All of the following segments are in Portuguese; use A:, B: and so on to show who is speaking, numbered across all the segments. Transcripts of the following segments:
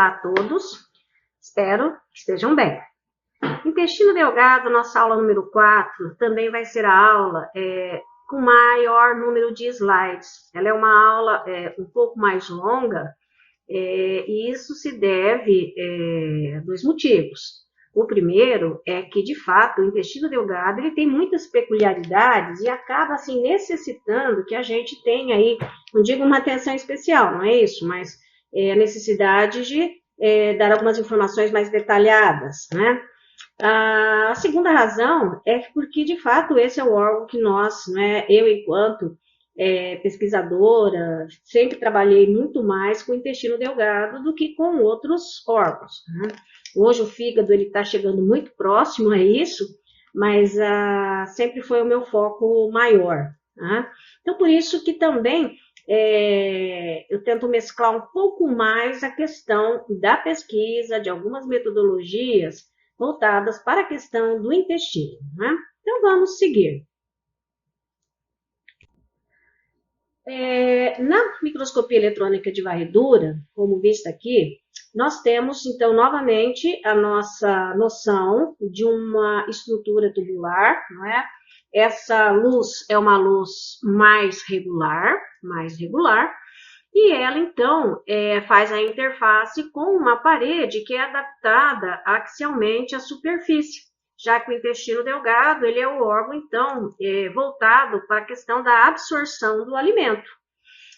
A: Olá a todos, espero que estejam bem. Intestino delgado, nossa aula número 4, também vai ser a aula com maior número de slides. Ela é uma aula um pouco mais longa, e isso se deve a dois motivos. O primeiro é que, de fato, o intestino delgado ele tem muitas peculiaridades e acaba, assim, necessitando que a gente tenha aí, não digo uma atenção especial, não é isso, mas a necessidade de dar algumas informações mais detalhadas, né? A segunda razão é porque, de fato, esse é o órgão que nós, né, eu, enquanto pesquisadora, sempre trabalhei muito mais com o intestino delgado do que com outros órgãos, né? Hoje o fígado está chegando muito próximo a isso, mas sempre foi o meu foco maior, né? Então, por isso que também eu tento mesclar um pouco mais a questão da pesquisa, de algumas metodologias voltadas para a questão do intestino, né? Então, vamos seguir. Na microscopia eletrônica de varredura, como vista aqui, nós temos, então, novamente, a nossa noção de uma estrutura tubular, não é? Essa luz é uma luz mais regular, e ela, então, faz a interface com uma parede que é adaptada axialmente à superfície, já que o intestino delgado, ele é o órgão, então, voltado para a questão da absorção do alimento.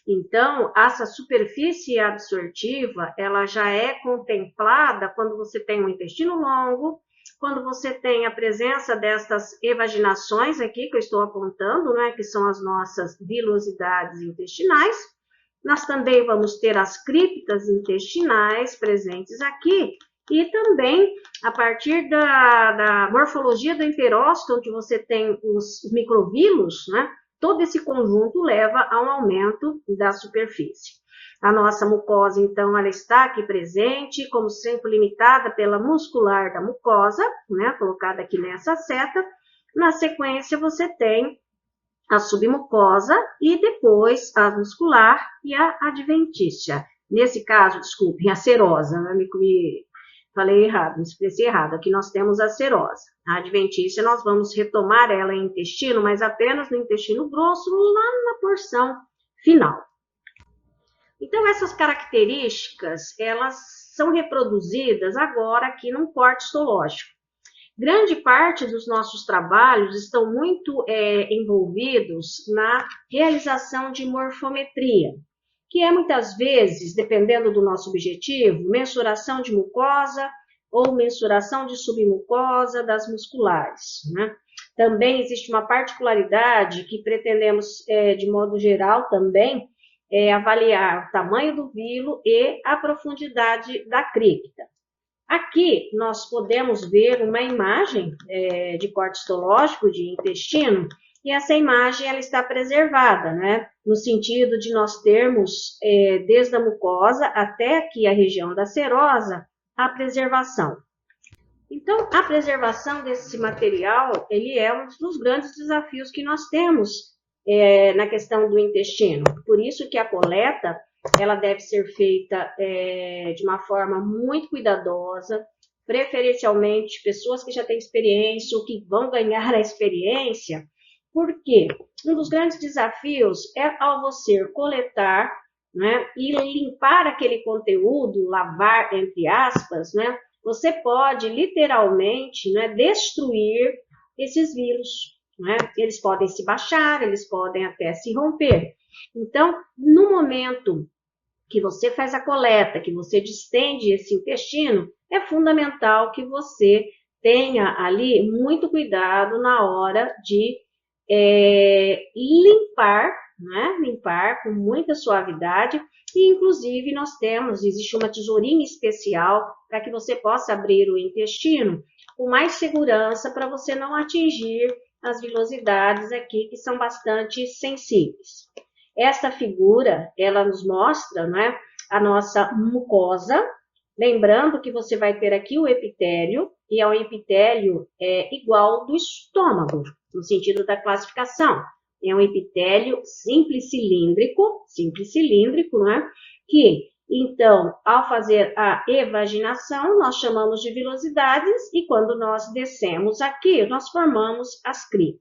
A: Então, essa superfície absortiva, ela já é contemplada quando você tem um intestino longo, quando você tem a presença dessas evaginações aqui, que eu estou apontando, né, que são as nossas vilosidades intestinais. Nós também vamos ter as criptas intestinais presentes aqui, e também, a partir da morfologia do enterócito, onde você tem os microvílos, né, todo esse conjunto leva a um aumento da superfície. A nossa mucosa, então, ela está aqui presente, como sempre limitada pela muscular da mucosa, né, colocada aqui nessa seta. Na sequência, você tem a submucosa e depois a muscular e a adventícia. Nesse caso, desculpem, a serosa, né, falei errado, me expressei errado. Aqui nós temos a serosa. A adventícia, nós vamos retomar ela em intestino, mas apenas no intestino grosso, lá na porção final. Então, essas características, elas são reproduzidas agora aqui num corte histológico. Grande parte dos nossos trabalhos estão muito envolvidos na realização de morfometria, que é muitas vezes, dependendo do nosso objetivo, mensuração de mucosa ou mensuração de submucosa das musculares, né? Também existe uma particularidade que pretendemos, de modo geral, também avaliar o tamanho do vilo e a profundidade da cripta. Aqui nós podemos ver uma imagem de corte histológico de intestino, e essa imagem ela está preservada, né? No sentido de nós termos, desde a mucosa até aqui a região da serosa, a preservação. Então, a preservação desse material, ele é um dos grandes desafios que nós temos na questão do intestino. Por isso que a coleta, ela deve ser feita de uma forma muito cuidadosa, preferencialmente pessoas que já têm experiência ou que vão ganhar a experiência. Porque um dos grandes desafios é ao você coletar, né, e limpar aquele conteúdo, lavar, entre aspas, né, você pode literalmente, né, destruir esses vírus, né? Eles podem se baixar, eles podem até se romper. Então, no momento que você faz a coleta, que você distende esse intestino, é fundamental que você tenha ali muito cuidado na hora de limpar, né? Limpar com muita suavidade, e inclusive existe uma tesourinha especial para que você possa abrir o intestino com mais segurança, para você não atingir as vilosidades aqui, que são bastante sensíveis. Essa figura, ela nos mostra, né, a nossa mucosa, lembrando que você vai ter aqui o epitélio, e é um epitélio igual do estômago, no sentido da classificação. É um epitélio simples cilíndrico, né, que Então, ao fazer a evaginação, nós chamamos de vilosidades, e quando nós descemos aqui, nós formamos as criptas.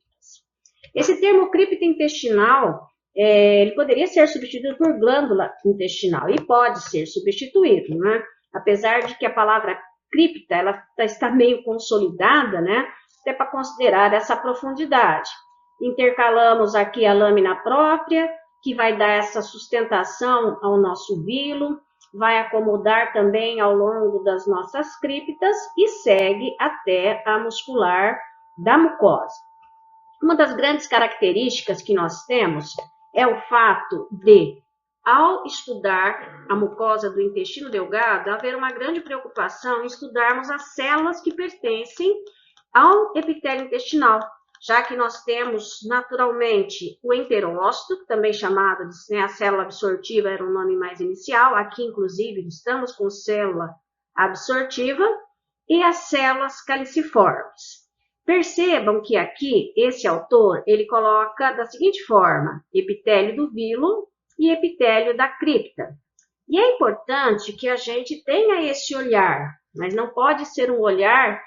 A: Esse termo cripta intestinal, ele poderia ser substituído por glândula intestinal, e pode ser substituído, né? Apesar de que a palavra cripta, ela está meio consolidada, né? Até para considerar essa profundidade. Intercalamos aqui a lâmina própria, que vai dar essa sustentação ao nosso vilo, vai acomodar também ao longo das nossas criptas e segue até a muscular da mucosa. Uma das grandes características que nós temos é o fato de, ao estudar a mucosa do intestino delgado, haver uma grande preocupação em estudarmos as células que pertencem ao epitélio intestinal, já que nós temos naturalmente o enterócito, também chamado de, né, a célula absortiva era um nome mais inicial, aqui inclusive estamos com célula absortiva, e as células caliciformes. Percebam que aqui, esse autor, ele coloca da seguinte forma: epitélio do vilo e epitélio da cripta. E é importante que a gente tenha esse olhar, mas não pode ser um olhar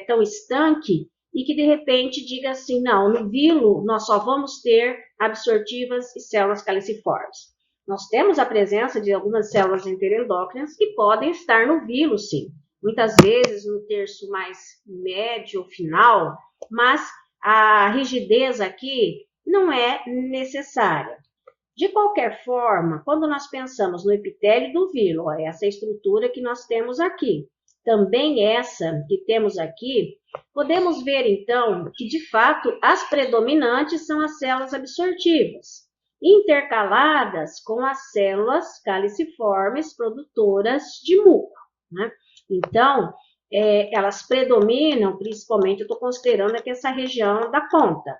A: tão estanque e que de repente diga assim, não, no vilo nós só vamos ter absortivas e células caliciformes. Nós temos a presença de algumas células enterendócrinas que podem estar no vilo, sim. Muitas vezes no terço mais médio ou final, mas a rigidez aqui não é necessária. De qualquer forma, quando nós pensamos no epitélio do vilo, essa estrutura que nós temos aqui, também essa que temos aqui, podemos ver então que de fato as predominantes são as células absortivas, intercaladas com as células caliciformes produtoras de muco, né? Então, elas predominam, principalmente, eu estou considerando aqui essa região da ponta.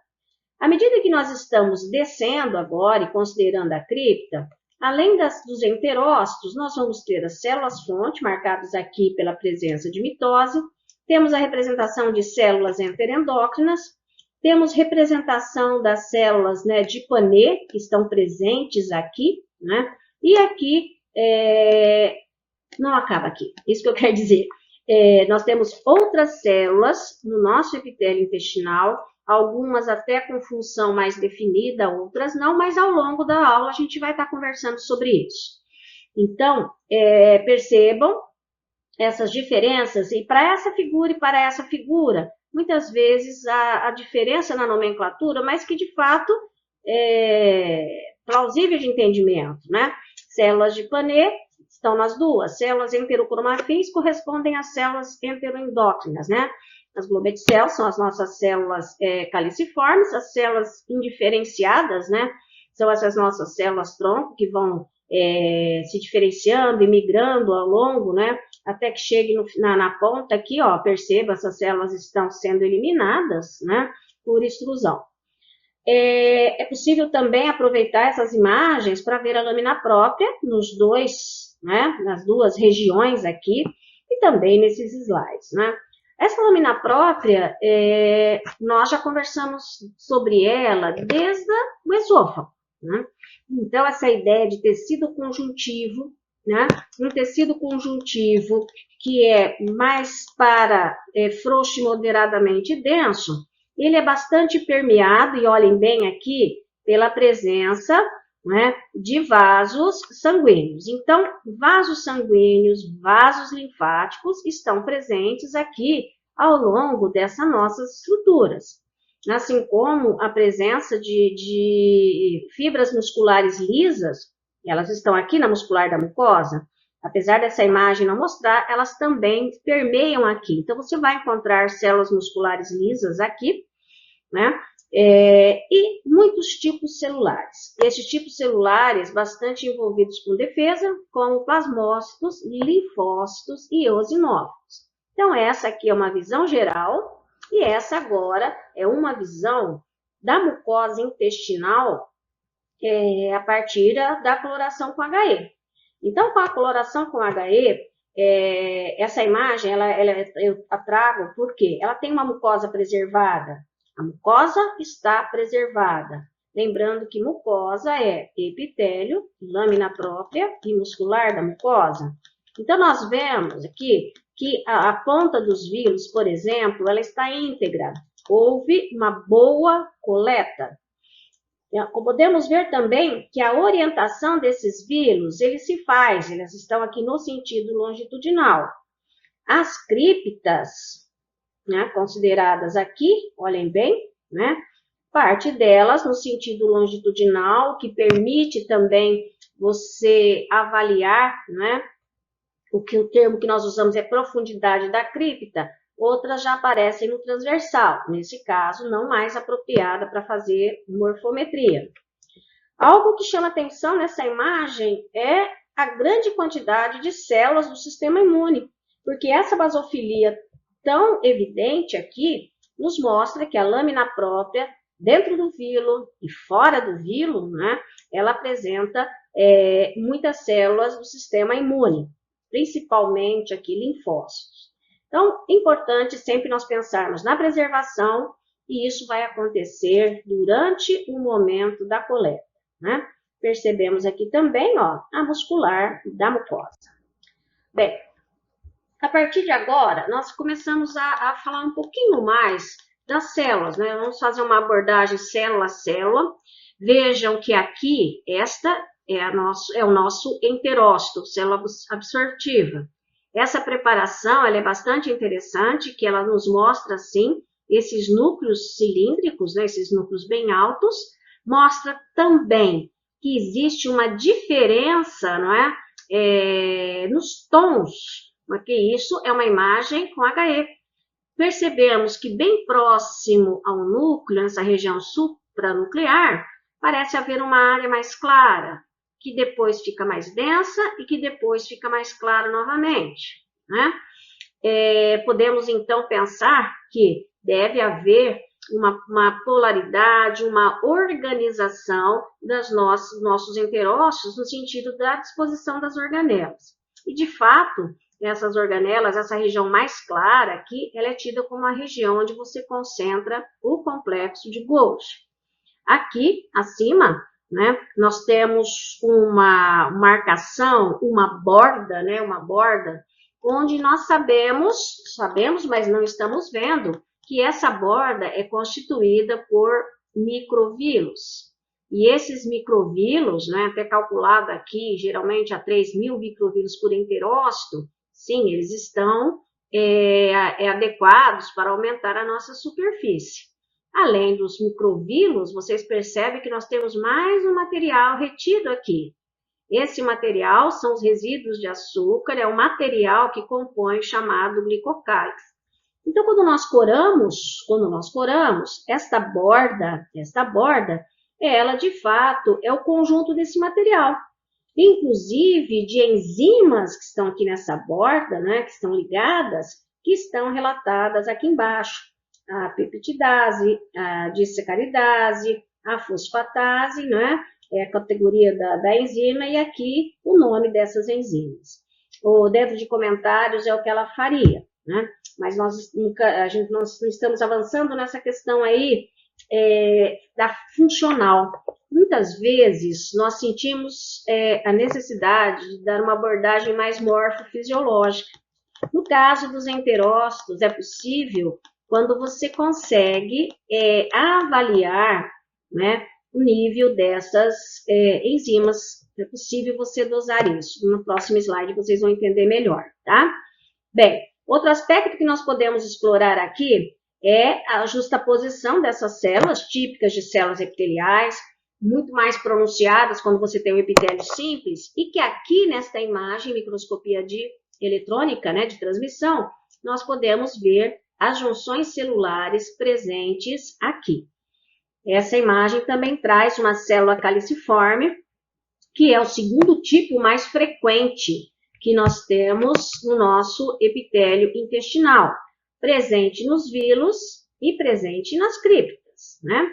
A: À medida que nós estamos descendo agora e considerando a cripta, além dos enterócitos, nós vamos ter as células-fonte, marcadas aqui pela presença de mitose, temos a representação de células enterendócrinas, temos representação das células, né, de Panet, que estão presentes aqui, né, e aqui não acaba aqui, isso que eu quero dizer. Nós temos outras células no nosso epitélio intestinal, algumas até com função mais definida, outras não, mas ao longo da aula a gente vai estar conversando sobre isso. Então, percebam essas diferenças, e para essa figura e para essa figura, muitas vezes a diferença na nomenclatura, mas que de fato é plausível de entendimento, né? Células de Panet estão nas duas, células enterocromafins correspondem às células enteroendócrinas, né? As globeticels são as nossas células caliciformes, as células indiferenciadas, né? São essas nossas células tronco que vão se diferenciando e migrando ao longo, né? Até que chegue na ponta aqui, ó, perceba, essas células estão sendo eliminadas, né? Por extrusão. É possível também aproveitar essas imagens para ver a lâmina própria nos dois, né? Nas duas regiões aqui e também nesses slides, né? Essa lâmina própria, nós já conversamos sobre ela desde o esôfago, né? Então, essa ideia de tecido conjuntivo, né? Um tecido conjuntivo que é mais para frouxo e moderadamente denso, ele é bastante permeado, e olhem bem aqui, pela presença, né, de vasos sanguíneos. Então, vasos sanguíneos, vasos linfáticos estão presentes aqui ao longo dessas nossas estruturas. Assim como a presença de fibras musculares lisas, elas estão aqui na muscular da mucosa, apesar dessa imagem não mostrar, elas também permeiam aqui. Então, você vai encontrar células musculares lisas aqui, né? E muitos tipos celulares. Esses tipos celulares bastante envolvidos com defesa, como plasmócitos, linfócitos e eosinófilos. Então, essa aqui é uma visão geral, e essa agora é uma visão da mucosa intestinal a partir da coloração com HE. Então, com a coloração com HE, essa imagem eu a trago porque ela tem uma mucosa preservada. A mucosa está preservada. Lembrando que mucosa é epitélio, lâmina própria e muscular da mucosa. Então, nós vemos aqui que a ponta dos vilos, por exemplo, ela está íntegra. Houve uma boa coleta. Podemos ver também que a orientação desses vilos, eles estão aqui no sentido longitudinal. As criptas, né, consideradas aqui, olhem bem, né, parte delas no sentido longitudinal, que permite também você avaliar, né, o termo que nós usamos é profundidade da cripta, outras já aparecem no transversal, nesse caso, não mais apropriada para fazer morfometria. Algo que chama atenção nessa imagem é a grande quantidade de células do sistema imune, porque essa basofilia tão evidente aqui nos mostra que a lâmina própria, dentro do vilo e fora do vilo, né, ela apresenta muitas células do sistema imune, principalmente aqui linfócitos. Então, é importante sempre nós pensarmos na preservação, e isso vai acontecer durante o momento da coleta, né? Percebemos aqui também, ó, a muscular da mucosa. Bem, a partir de agora, nós começamos a falar um pouquinho mais das células, né? Vamos fazer uma abordagem célula a célula. Vejam que aqui, esta é o nosso enterócito, célula absortiva. Essa preparação, ela é bastante interessante, que ela nos mostra, assim, esses núcleos cilíndricos, né, esses núcleos bem altos, mostra também que existe uma diferença, não é, nos tons, porque isso é uma imagem com HE. Percebemos que bem próximo ao núcleo, nessa região supranuclear, parece haver uma área mais clara, que depois fica mais densa e que depois fica mais clara novamente, né? Podemos, então, pensar que deve haver uma polaridade, uma organização dos nossos enterócitos no sentido da disposição das organelas. E, de fato, essas organelas, essa região mais clara aqui, ela é tida como a região onde você concentra o complexo de Golgi. Aqui, acima, né, nós temos uma marcação, uma borda, né, onde nós sabemos, mas não estamos vendo, que essa borda é constituída por microvilos. E esses microvilos, né, até calculado aqui, geralmente a 3.000 microvilos por enterócito, sim, eles estão adequados para aumentar a nossa superfície. Além dos microvilos, vocês percebem que nós temos mais um material retido aqui. Esse material são os resíduos de açúcar, é o material que compõe o chamado glicocálix. Então, quando nós coramos, esta borda, ela de fato é o conjunto desse material. Inclusive de enzimas que estão aqui nessa borda, né, que estão ligadas, que estão relatadas aqui embaixo. A peptidase, a disacaridase, a fosfatase, né? É a categoria da enzima, e aqui o nome dessas enzimas. O dentro de comentários é o que ela faria, né? Mas nós não estamos avançando nessa questão aí da funcional. Muitas vezes nós sentimos a necessidade de dar uma abordagem mais morfofisiológica. No caso dos enterócitos, é possível quando você consegue avaliar, né, o nível dessas enzimas. É possível você dosar isso. No próximo slide vocês vão entender melhor, tá? Bem, outro aspecto que nós podemos explorar aqui é a justaposição dessas células, típicas de células epiteliais, muito mais pronunciadas quando você tem um epitélio simples, e que aqui nesta imagem, microscopia eletrônica, né, de transmissão, nós podemos ver as junções celulares presentes aqui. Essa imagem também traz uma célula caliciforme, que é o segundo tipo mais frequente que nós temos no nosso epitélio intestinal, presente nos vilos e presente nas criptas, né?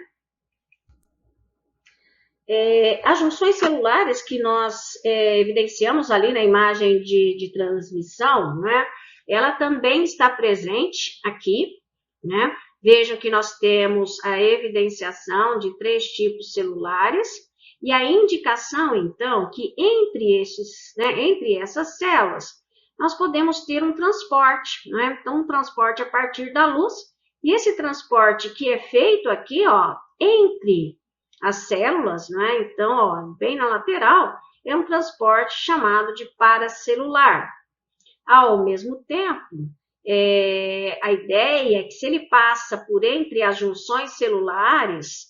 A: As junções celulares que nós evidenciamos ali na imagem de transmissão, né? Ela também está presente aqui, né? Vejam que nós temos a evidenciação de 3 tipos celulares e a indicação, então, que entre essas células, nós podemos ter um transporte, né? Então, um transporte a partir da luz, e esse transporte que é feito aqui, ó, entre as células, né? Então, ó, bem na lateral, é um transporte chamado de paracelular. Ao mesmo tempo, a ideia é que se ele passa por entre as junções celulares,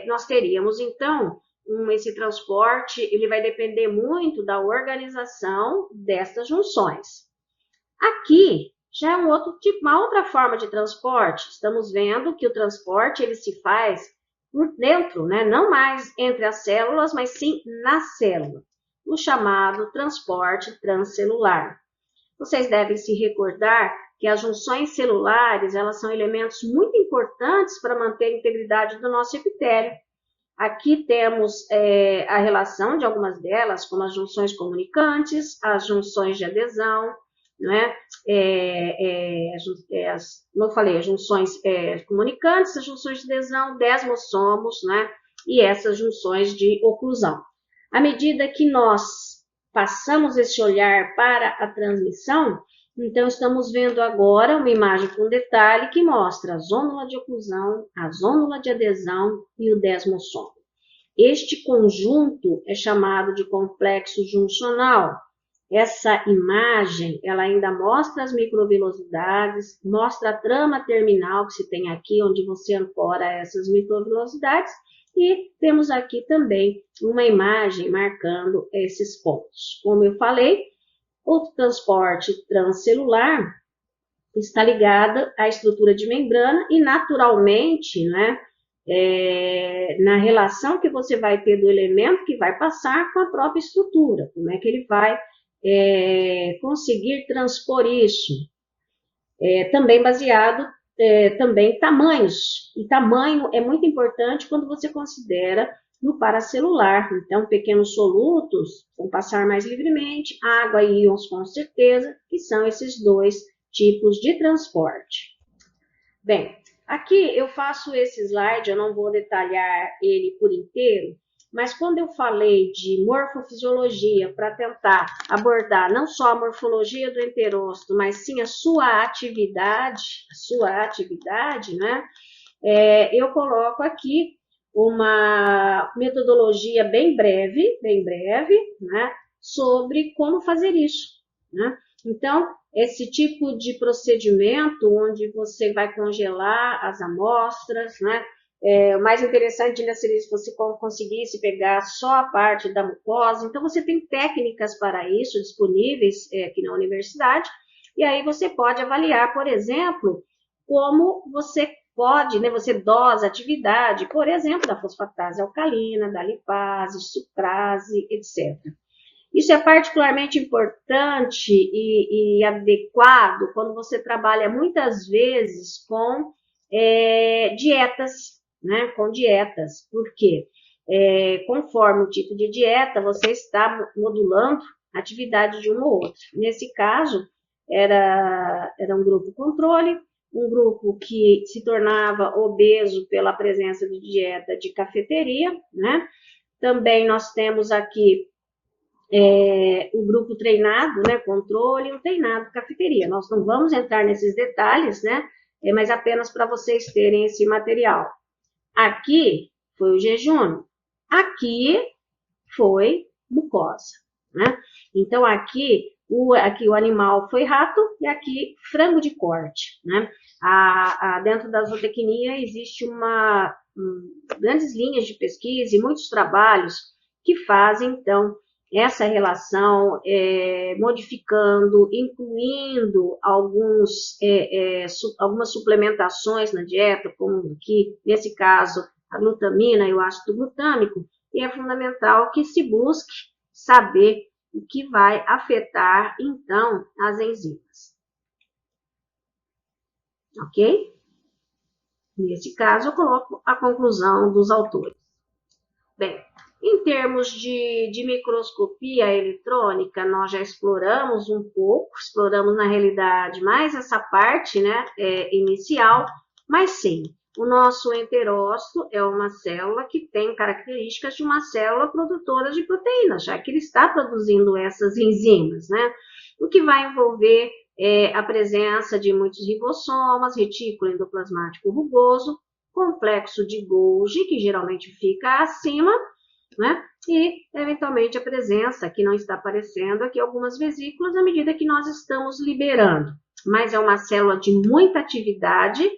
A: nós teríamos, então, esse transporte, ele vai depender muito da organização dessas junções. Aqui, já é uma outra forma de transporte. Estamos vendo que o transporte, ele se faz por dentro, né? Não mais entre as células, mas sim na célula, o chamado transporte transcelular. Vocês devem se recordar que as junções celulares, elas são elementos muito importantes para manter a integridade do nosso epitélio. Aqui temos a relação de algumas delas, como as junções comunicantes, as junções de adesão, né? Como eu falei, as junções comunicantes, as junções de adesão, desmossomos, né? E essas junções de oclusão. À medida que nós passamos esse olhar para a transmissão, então estamos vendo agora uma imagem com detalhe que mostra a zônula de oclusão, a zônula de adesão e o desmossomo. Este conjunto é chamado de complexo juncional. Essa imagem, ela ainda mostra as microvilosidades, mostra a trama terminal que se tem aqui, onde você ancora essas microvilosidades, e temos aqui também uma imagem marcando esses pontos. Como eu falei, o transporte transcelular está ligado à estrutura de membrana e, naturalmente, né, na relação que você vai ter do elemento que vai passar com a própria estrutura, como é que ele vai conseguir transpor isso. Também baseado também em tamanhos, e tamanho é muito importante quando você considera no paracelular. Então, pequenos solutos vão passar mais livremente, água e íons com certeza, que são esses 2 tipos de transporte. Bem, aqui eu faço esse slide, eu não vou detalhar ele por inteiro, mas quando eu falei de morfofisiologia para tentar abordar não só a morfologia do enterócito, mas sim a sua atividade, né? Eu coloco aqui uma metodologia bem breve, né? Sobre como fazer isso, né? Então, esse tipo de procedimento onde você vai congelar as amostras, né? O mais interessante seria se você conseguisse pegar só a parte da mucosa. Então, você tem técnicas para isso disponíveis aqui na universidade, e aí você pode avaliar, por exemplo, como você pode, né, você dosa a atividade, por exemplo, da fosfatase alcalina, da lipase, sucrase, etc. Isso é particularmente importante e adequado quando você trabalha muitas vezes com dietas, né? Com dietas. Por quê? Conforme o tipo de dieta, você está modulando a atividade de um ou outro. Nesse caso, era um grupo controle, um grupo que se tornava obeso pela presença de dieta de cafeteria, né? Também nós temos aqui o grupo treinado, né, controle, e o treinado cafeteria. Nós não vamos entrar nesses detalhes, né, mas apenas para vocês terem esse material. Aqui foi o jejum, aqui foi mucosa, né? Então, aqui o animal foi rato e aqui frango de corte, né? Dentro da zootecnia existe grandes linhas de pesquisa e muitos trabalhos que fazem, então, essa relação, modificando, incluindo algumas suplementações na dieta, como aqui, nesse caso, a glutamina e o ácido glutâmico, e é fundamental que se busque saber o que vai afetar, então, as enzimas. Ok? Nesse caso, eu coloco a conclusão dos autores. Bem, em termos de microscopia eletrônica, nós já exploramos um pouco, exploramos na realidade mais essa parte, né, inicial, Mas sim, o nosso enterócito é uma célula que tem características de uma célula produtora de proteínas, já que ele está produzindo essas enzimas, né? O que vai envolver a presença de muitos ribossomas, retículo endoplasmático rugoso, complexo de Golgi, que geralmente fica acima, né? E, eventualmente, a presença, que não está aparecendo aqui, algumas vesículas, à medida que nós estamos liberando. Mas é uma célula de muita atividade,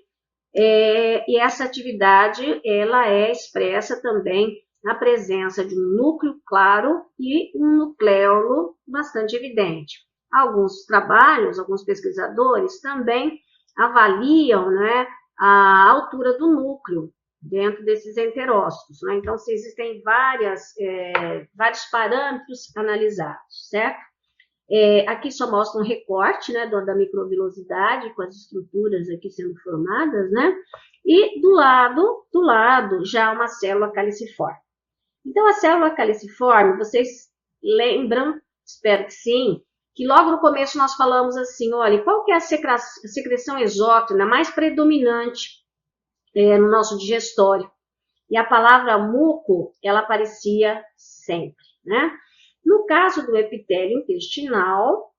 A: e essa atividade, ela é expressa também na presença de um núcleo claro e um nucleolo bastante evidente. Alguns trabalhos, alguns pesquisadores também avaliam, né, a altura do núcleo dentro desses enterócitos, né? Então, se existem vários parâmetros analisados, certo? Aqui só mostra um recorte, né, da microvilosidade com as estruturas aqui sendo formadas, né? E do lado já uma célula caliciforme. Então, a célula caliciforme, vocês lembram, espero que sim, que logo no começo nós falamos assim, olha, qual que é a secreção exócrina mais predominante no nosso digestório? E a palavra muco, ela aparecia sempre, né? No caso do epitélio intestinal,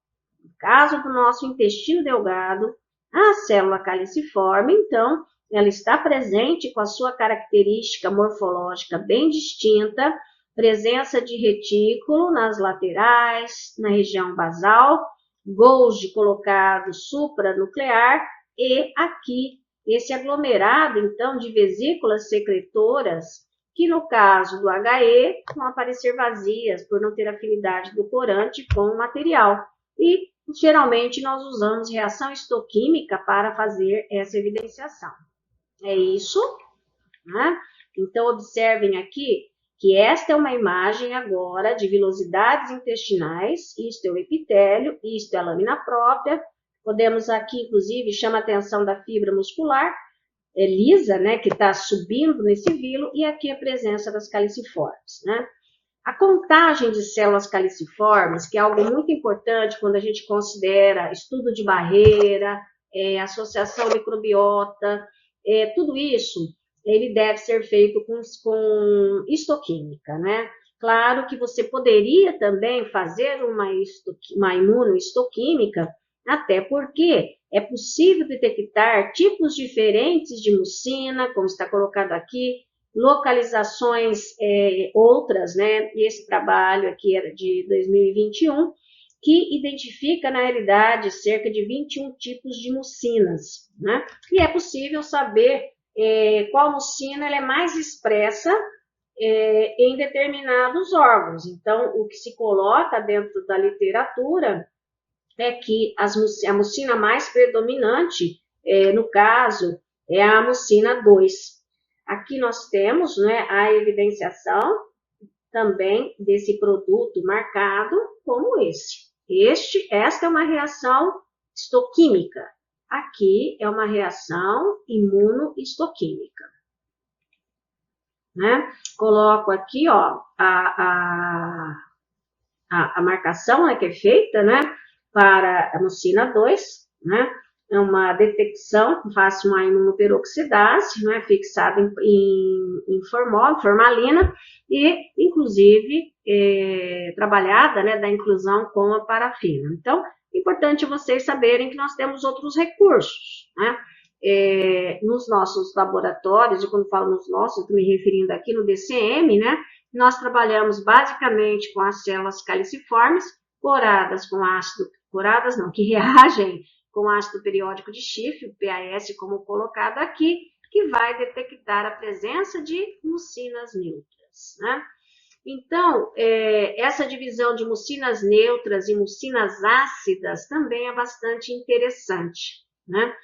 A: no caso do nosso intestino delgado, a célula caliciforme, então, ela está presente com a sua característica morfológica bem distinta, presença de retículo nas laterais, na região basal, Golgi colocado supranuclear e aqui esse aglomerado, então, de vesículas secretoras, que no caso do HE vão aparecer vazias por não ter afinidade do corante com o material. E geralmente nós usamos reação histoquímica para fazer essa evidenciação. É isso, né? Então, observem aqui que esta é uma imagem agora de vilosidades intestinais, isto é o epitélio, isto é a lâmina própria. Podemos aqui, inclusive, chama a atenção da fibra muscular, lisa, né, que está subindo nesse vilo, e aqui a presença das caliciformes, né? A contagem de células caliciformes, que é algo muito importante quando a gente considera estudo de barreira, associação microbiota, tudo isso, ele deve ser feito com histoquímica, né? Claro que você poderia também fazer uma imunohistoquímica, até porque é possível detectar tipos diferentes de mucina, como está colocado aqui, localizações outras, né? E esse trabalho aqui era de 2021, que identifica, na realidade, cerca de 21 tipos de mucinas, né? E é possível saber qual mucina ela é mais expressa em determinados órgãos. Então, o que se coloca dentro da literatura é que a mucina mais predominante, no caso, é a mucina 2. Aqui nós temos, né, a evidenciação também desse produto marcado como esse. Esta é uma reação histoquímica. Aqui é uma reação imunohistoquímica. Né? Coloco aqui, ó, a marcação, né, que é feita, né, para a mucina 2, né? É uma detecção, faz uma imunoperoxidase, né, fixada em formalina e, inclusive, trabalhada, né, da inclusão com a parafina. Então, é importante vocês saberem que nós temos outros recursos, né? Nos nossos laboratórios, e quando falo nos nossos, estou me referindo aqui no DCM, né? Nós trabalhamos basicamente com as células caliciformes, coradas com ácido, coradas não, que reagem com ácido periódico de Schiff, o PAS, como colocado aqui, que vai detectar a presença de mucinas neutras, né? Então, essa divisão de mucinas neutras e mucinas ácidas também é bastante interessante, né?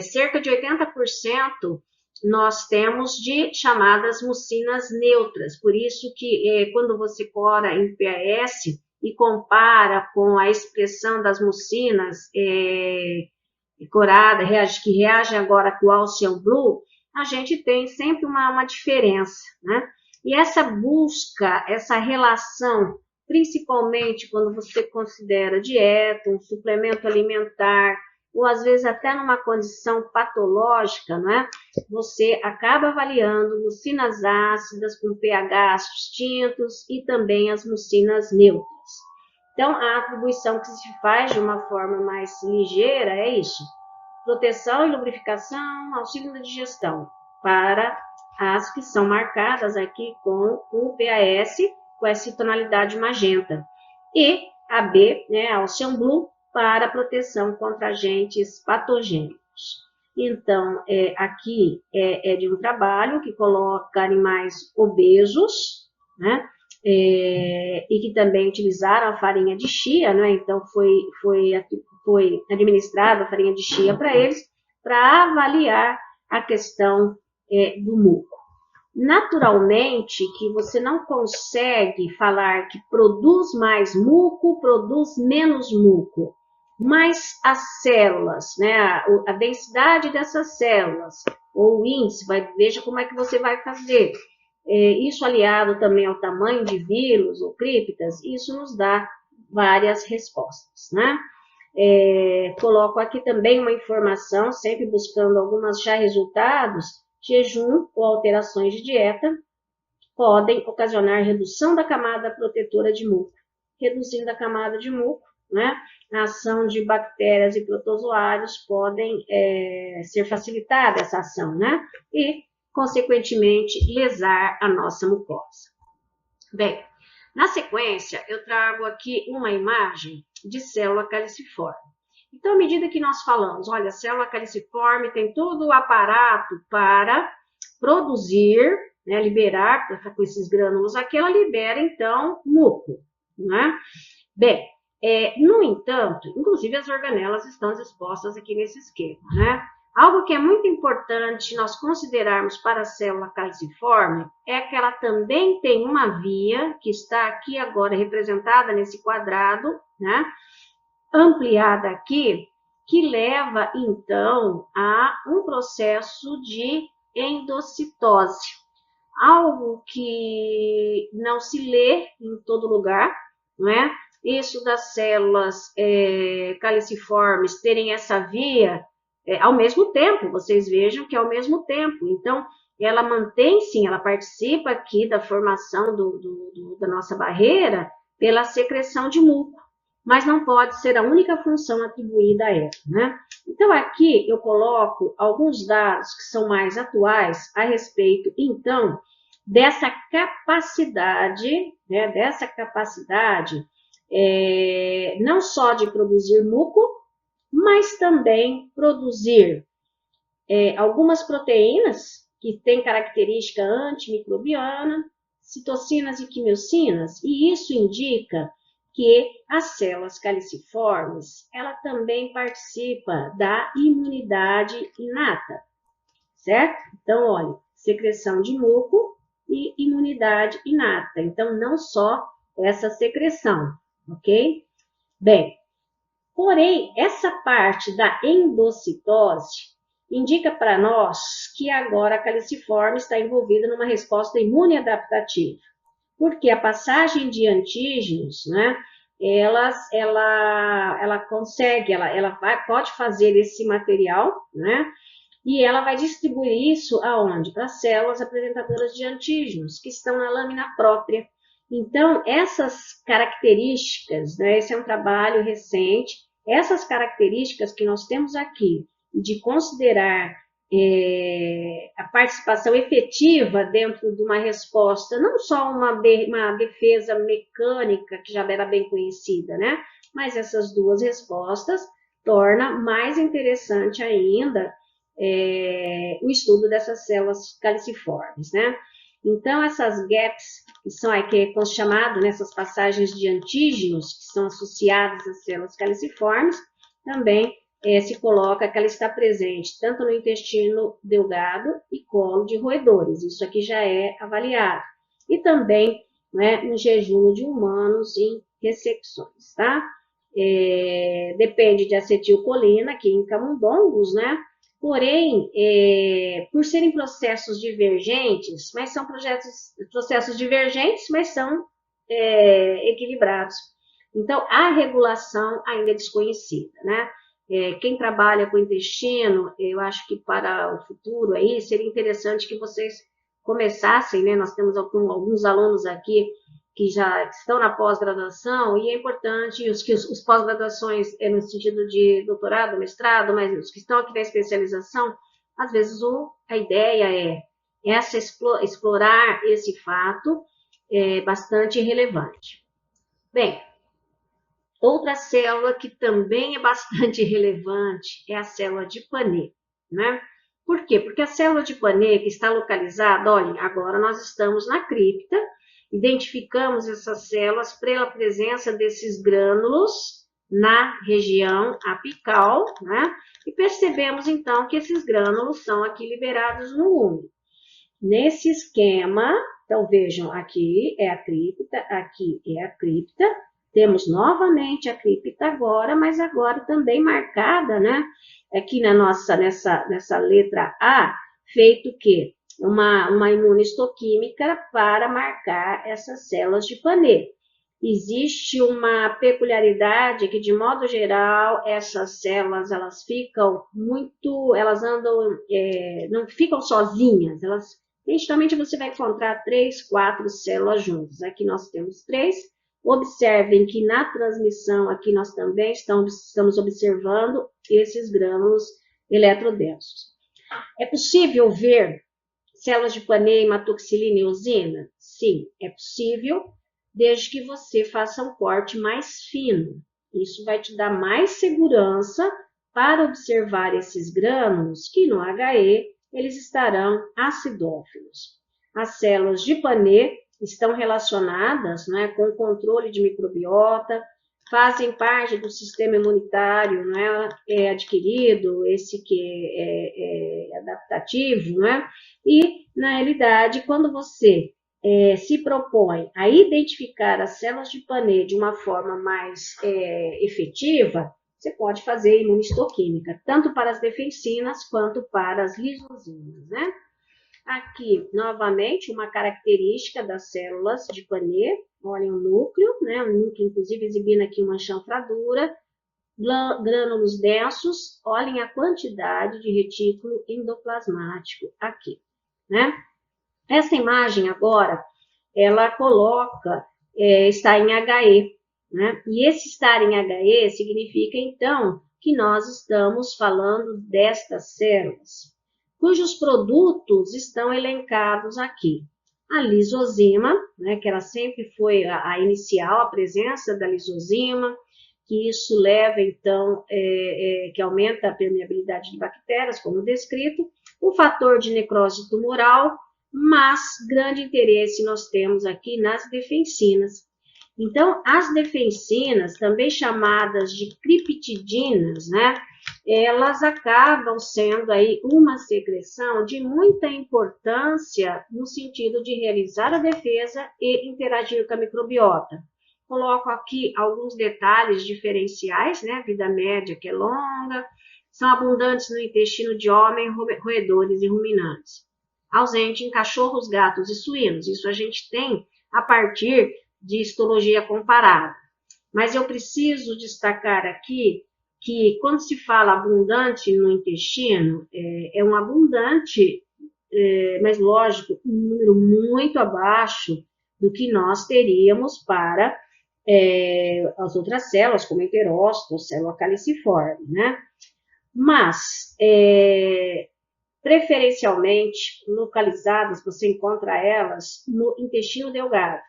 A: Cerca de 80% nós temos de chamadas mucinas neutras, por isso que quando você cora em PAS e compara com a expressão das mucinas coradas, que reagem agora com o Alcian Blue, a gente tem sempre uma diferença, né? E essa busca, essa relação, principalmente quando você considera dieta, um suplemento alimentar, ou às vezes até numa condição patológica, não é? Você acaba avaliando mucinas ácidas com pHs distintos e também as mucinas neutras. Então, a atribuição que se faz de uma forma mais ligeira é isso: proteção e lubrificação, auxílio na digestão, para as que são marcadas aqui com o PAS, com essa tonalidade magenta. E a B, né, a Ocean Blue, para proteção contra agentes patogênicos. Então, aqui é de um trabalho que coloca animais obesos, né, e que também utilizaram a farinha de chia, né, então foi administrada a farinha de chia para eles, para avaliar a questão do muco. Naturalmente, que você não consegue falar que produz mais muco, produz menos muco, mas as células, né, a densidade dessas células, ou o índice, veja como é que você vai fazer. Isso aliado também ao tamanho de vírus ou criptas, isso nos dá várias respostas, né? Coloco aqui também uma informação, sempre buscando algumas já resultados: jejum ou alterações de dieta podem ocasionar redução da camada protetora de muco. Reduzindo a camada de muco, né, a ação de bactérias e protozoários podem ser facilitada essa ação, né, e, consequentemente, lesar a nossa mucosa. Bem, na sequência, eu trago aqui uma imagem de célula caliciforme. Então, à medida que nós falamos, olha, a célula caliciforme tem todo o aparato para produzir, né, liberar, com esses grânulos aqui, ela libera, então, muco, né? Bem, no entanto, inclusive as organelas estão expostas aqui nesse esquema, né? Algo que é muito importante nós considerarmos para a célula caliciforme é que ela também tem uma via, que está aqui agora representada nesse quadrado, né, ampliada aqui, que leva, então, a um processo de endocitose. Algo que não se lê em todo lugar, não é? Isso das células caliciformes terem essa via ao mesmo tempo, vocês vejam que é ao mesmo tempo. Então, ela mantém, sim, ela participa aqui da formação da nossa barreira pela secreção de muco, mas não pode ser a única função atribuída a ela, né? Então, aqui eu coloco alguns dados que são mais atuais a respeito, então, dessa capacidade, né, não só de produzir muco, mas também produzir algumas proteínas que têm característica antimicrobiana, citocinas e quimiocinas, e isso indica que as células caliciformes, ela também participa da imunidade inata, certo? Então, olha, secreção de muco e imunidade inata. Então, não só essa secreção, ok? Bem, porém, essa parte da endocitose indica para nós que agora a caliciforme está envolvida numa resposta imune adaptativa, porque a passagem de antígenos, né, ela consegue, pode fazer esse material, né, e ela vai distribuir isso aonde? Para as células apresentadoras de antígenos, que estão na lâmina própria. Então, essas características, né, esse é um trabalho recente, essas características que nós temos aqui, de considerar a participação efetiva dentro de uma resposta, não só uma defesa mecânica, que já era bem conhecida, né, mas essas duas respostas torna mais interessante ainda o estudo dessas células caliciformes, né. Então, essas gaps, que são chamadas, né, essas passagens de antígenos, que são associadas às células caliciformes, também se coloca que ela está presente tanto no intestino delgado e colo de roedores. Isso aqui já é avaliado. E também, né, no jejum de humanos em ressecções, tá? Depende de acetilcolina, aqui em camundongos, né? Porém, por serem processos divergentes, mas são processos divergentes, mas são equilibrados. Então, a regulação ainda é desconhecida, né? Quem trabalha com intestino, eu acho que para o futuro aí seria interessante que vocês começassem, né? Nós temos alguns alunos aqui que já estão na pós-graduação, e é importante, os pós-graduações é no sentido de doutorado, mestrado, mas os que estão aqui na especialização, às vezes a ideia é explorar esse fato bastante relevante. Bem, outra célula que também é bastante relevante é a célula de Panet, né? Por quê? Porque a célula de Panet, que está localizada, olhem, agora nós estamos na cripta, identificamos essas células pela presença desses grânulos na região apical, né? E percebemos, então, que esses grânulos são aqui liberados no úmero. Nesse esquema, então vejam, aqui é a cripta, aqui é a cripta, temos novamente a cripta agora, mas agora também marcada, né? Aqui nessa letra A, feito o quê? Uma imunistoquímica para marcar essas células de Panet. Existe uma peculiaridade que, de modo geral, essas células, elas andam, não ficam sozinhas, geralmente você vai encontrar 3, 4 células juntas. Aqui nós temos 3. Observem que na transmissão aqui nós também estamos observando esses grânulos eletrodensos. É possível ver células de Panet, hematoxilina e eosina? Sim, é possível, desde que você faça um corte mais fino. Isso vai te dar mais segurança para observar esses grânulos que no HE eles estarão acidófilos. As células de Panet estão relacionadas, né, com o controle de microbiota, fazem parte do sistema imunitário, né, adquirido, esse que é adaptativo, né, e, na realidade, quando você se propõe a identificar as células de Panet de uma forma mais efetiva, você pode fazer imunistoquímica, tanto para as defensinas quanto para as lisosinas, né? Aqui, novamente, uma característica das células de Panet, olhem o núcleo, né? O núcleo, inclusive, exibindo aqui uma chanfradura, grânulos densos, olhem a quantidade de retículo endoplasmático aqui, né? Essa imagem agora, ela coloca, está em HE, né? E esse estar em HE significa, então, que nós estamos falando destas células, cujos produtos estão elencados aqui. A lisozima, né, que ela sempre foi a inicial, a presença da lisozima, que isso leva, então, que aumenta a permeabilidade de bactérias, como descrito, o fator de necrose tumoral, mas grande interesse nós temos aqui nas defensinas. Então, as defensinas, também chamadas de criptidinas, né, elas acabam sendo aí uma secreção de muita importância no sentido de realizar a defesa e interagir com a microbiota. Coloco aqui alguns detalhes diferenciais, né, vida média que é longa, são abundantes no intestino de homem, roedores e ruminantes. Ausente em cachorros, gatos e suínos. Isso a gente tem a partir de histologia comparada. Mas eu preciso destacar aqui que quando se fala abundante no intestino, é um abundante, mas lógico, um número muito abaixo do que nós teríamos para as outras células, como enterócito, célula caliciforme, né? Mas, preferencialmente localizadas, você encontra elas no intestino delgado.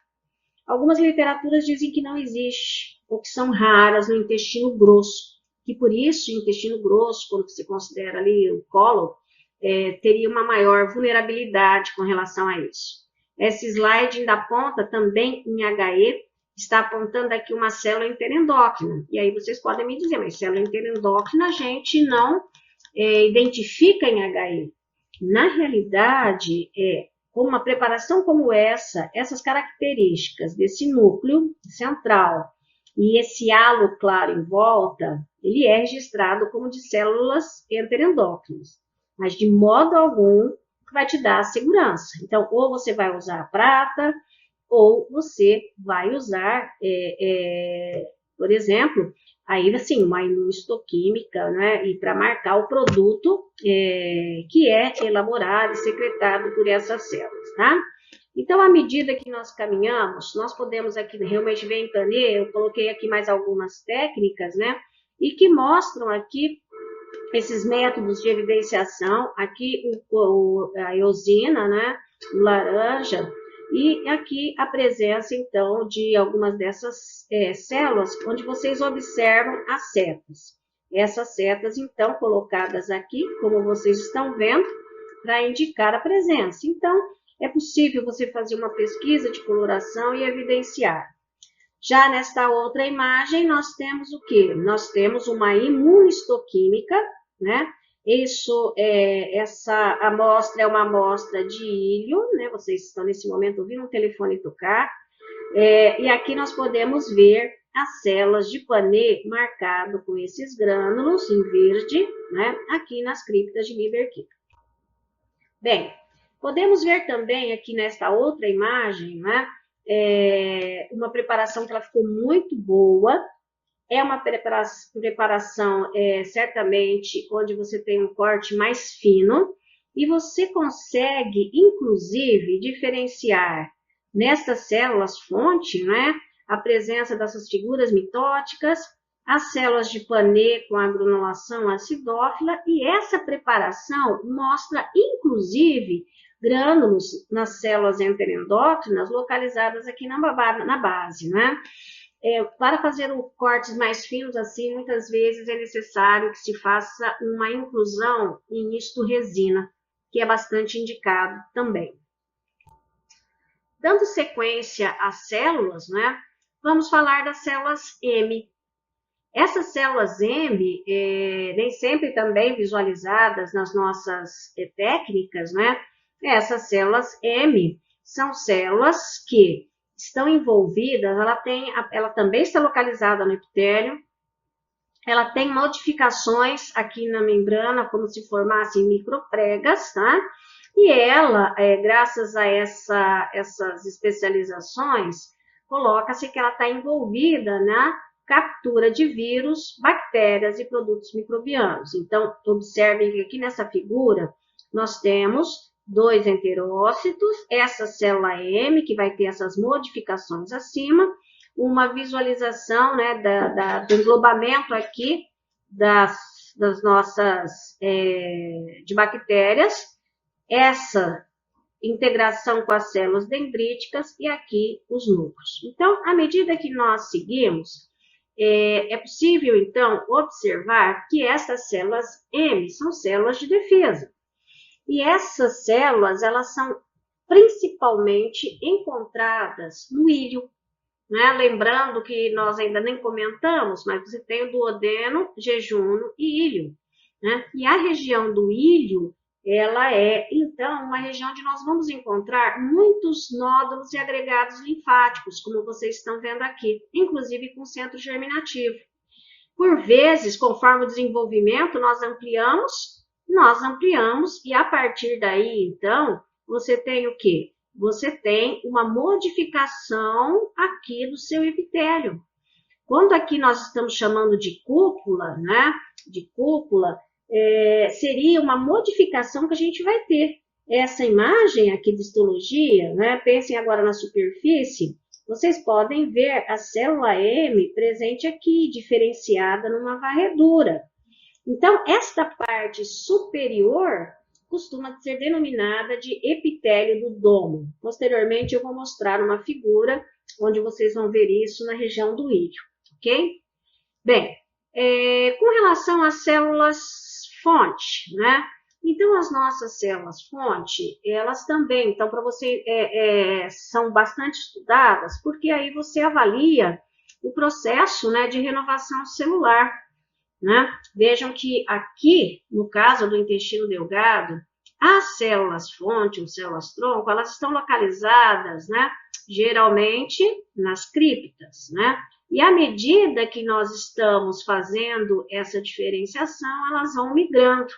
A: Algumas literaturas dizem que não existe, ou que são raras no intestino grosso, que por isso, o intestino grosso, quando você considera ali o cólon, teria uma maior vulnerabilidade com relação a isso. Esse slide da ponta, também em HE, está apontando aqui uma célula interendócrina. E aí vocês podem me dizer, mas célula interendócrina a gente não identifica em HE. Na realidade, uma preparação como essas características desse núcleo central e esse halo claro em volta, ele é registrado como de células interendócrinas, mas de modo algum vai te dar segurança. Então, ou você vai usar a prata, ou você vai usar, por exemplo, aí, assim, uma imunohistoquímica, né, e para marcar o produto que é elaborado e secretado por essas células, tá? Então, à medida que nós caminhamos, nós podemos aqui realmente ver em Panet, eu coloquei aqui mais algumas técnicas, né, e que mostram aqui esses métodos de evidenciação, aqui a eosina, né, o laranja, e aqui a presença, então, de algumas dessas células, onde vocês observam as setas. Essas setas, então, colocadas aqui, como vocês estão vendo, para indicar a presença. Então, é possível você fazer uma pesquisa de coloração e evidenciar. Já nesta outra imagem, nós temos o quê? Nós temos uma imunohistoquímica, né? Essa amostra é uma amostra de íleo, né? Vocês estão nesse momento ouvindo um telefone tocar. E aqui nós podemos ver as células de Panet marcado com esses grânulos em verde, né? Aqui nas criptas de Lieberkühler. Bem, podemos ver também aqui nesta outra imagem, né? Uma preparação que ela ficou muito boa. É uma preparação, certamente, onde você tem um corte mais fino e você consegue, inclusive, diferenciar nestas células-fonte, né, a presença dessas figuras mitóticas, as células de Panet com a granulação acidófila, e essa preparação mostra, inclusive, grânulos nas células enterendócrinas localizadas aqui na base, né? Para fazer cortes mais finos assim, muitas vezes é necessário que se faça uma inclusão em historesina, que é bastante indicado também. Dando sequência às células, né, vamos falar das células M. Essas células M, nem sempre também visualizadas nas nossas técnicas, né? Essas células M são células que estão envolvidas, ela também está localizada no epitélio, ela tem modificações aqui na membrana, como se formassem micropregas, tá? E ela, graças a essas especializações, coloca-se que ela está envolvida na captura de vírus, bactérias e produtos microbianos. Então, observem que aqui nessa figura, nós temos 2 enterócitos, essa célula M, que vai ter essas modificações acima, uma visualização, né, do englobamento aqui das nossas, de bactérias, essa integração com as células dendríticas e aqui os núcleos. Então, à medida que nós seguimos, é possível, então, observar que essas células M são células de defesa. E essas células, elas são principalmente encontradas no íleo, né? Lembrando que nós ainda nem comentamos, mas você tem o duodeno, jejunum e íleo, né? E a região do íleo, ela é, então, uma região onde nós vamos encontrar muitos nódulos e agregados linfáticos, como vocês estão vendo aqui, inclusive com centro germinativo. Por vezes, conforme o desenvolvimento, nós ampliamos, e a partir daí, então, você tem o quê? Você tem uma modificação aqui do seu epitélio. Quando aqui nós estamos chamando de cúpula, né? De cúpula, seria uma modificação que a gente vai ter. Essa imagem aqui de histologia, né? Pensem agora na superfície, vocês podem ver a célula M presente aqui, diferenciada numa varredura. Então, esta parte superior costuma ser denominada de epitélio do domo. Posteriormente, eu vou mostrar uma figura onde vocês vão ver isso na região do íleo, ok? Bem, com relação às células-fonte, né? Então, as nossas células-fonte, elas também, então, para você, são bastante estudadas, porque aí você avalia o processo, né, de renovação celular, né? Vejam que aqui, no caso do intestino delgado, as células-fonte, ou células-tronco, elas estão localizadas, né, geralmente nas criptas, né? E à medida que nós estamos fazendo essa diferenciação, elas vão migrando.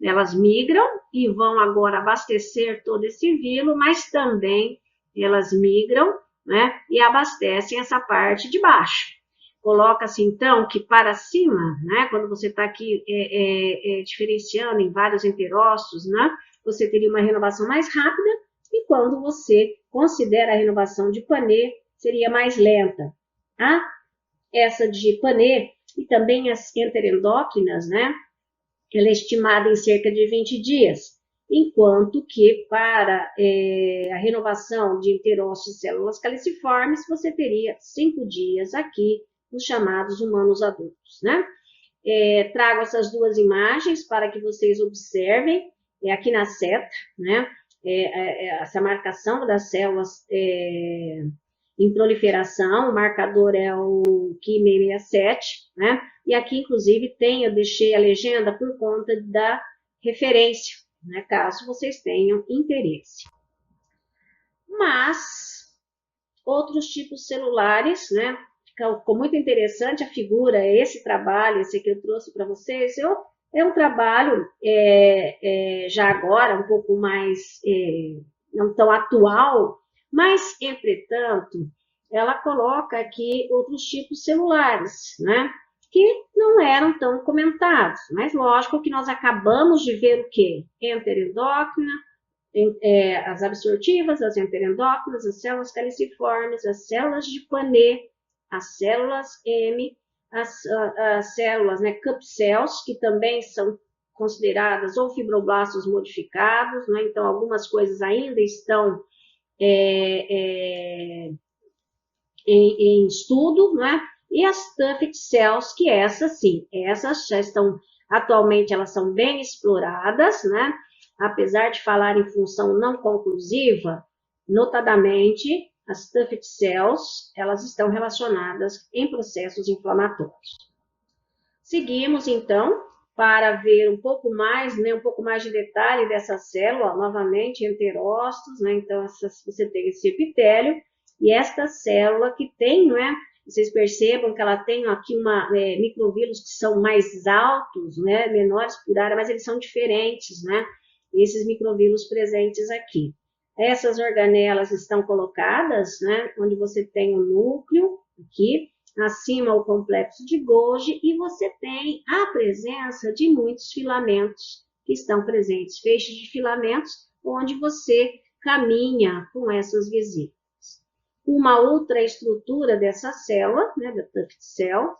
A: Elas migram e vão agora abastecer todo esse vilo, mas também elas migram, né, e abastecem essa parte de baixo. coloca-se, então, que para cima, né, quando você está aqui diferenciando em vários enterócitos, né, você teria uma renovação mais rápida, e quando você considera a renovação de Panet, seria mais lenta. Tá? Essa de Panet, e também as enterendócrinas, né, ela é estimada em cerca de 20 dias, enquanto que para a renovação de enterócitos e células caliciformes, você teria 5 dias aqui, os chamados humanos adultos, né? Trago essas duas imagens para que vocês observem, aqui na seta, né? Essa marcação das células em proliferação, o marcador é o Ki67, né? E aqui, inclusive, eu deixei a legenda por conta da referência, né? Caso vocês tenham interesse. Mas, outros tipos celulares, né? Ficou muito interessante a figura, esse trabalho, esse que eu trouxe para vocês, é um trabalho já agora um pouco mais não tão atual, mas, entretanto, ela coloca aqui outros tipos celulares, né? Que não eram tão comentados, mas lógico que nós acabamos de ver o quê? Enterendócrina, as absortivas, as enterendócrinas, as células caliciformes, as células de Panet, as células M, as células, né, cup cells, que também são consideradas ou fibroblastos modificados, né? Então algumas coisas ainda estão em estudo, né? E as Tufted cells, que essas sim, essas já estão, atualmente elas são bem exploradas, né? Apesar de falar em função não conclusiva, notadamente, as Tufted cells, elas estão relacionadas em processos inflamatórios. Seguimos, então, para ver um pouco mais, né, um pouco mais de detalhe dessa célula, novamente, enterócitos, né? Então, você tem esse epitélio, e esta célula que tem, né, vocês percebam que ela tem aqui microvírulos que são mais altos, né, menores por área, mas eles são diferentes, né, esses microvírulos presentes aqui. Essas organelas estão colocadas, né, onde você tem o núcleo aqui, acima o complexo de Golgi, e você tem a presença de muitos filamentos que estão presentes, feixes de filamentos, onde você caminha com essas vesículas. Uma outra estrutura dessa célula, né, da Tufted cell,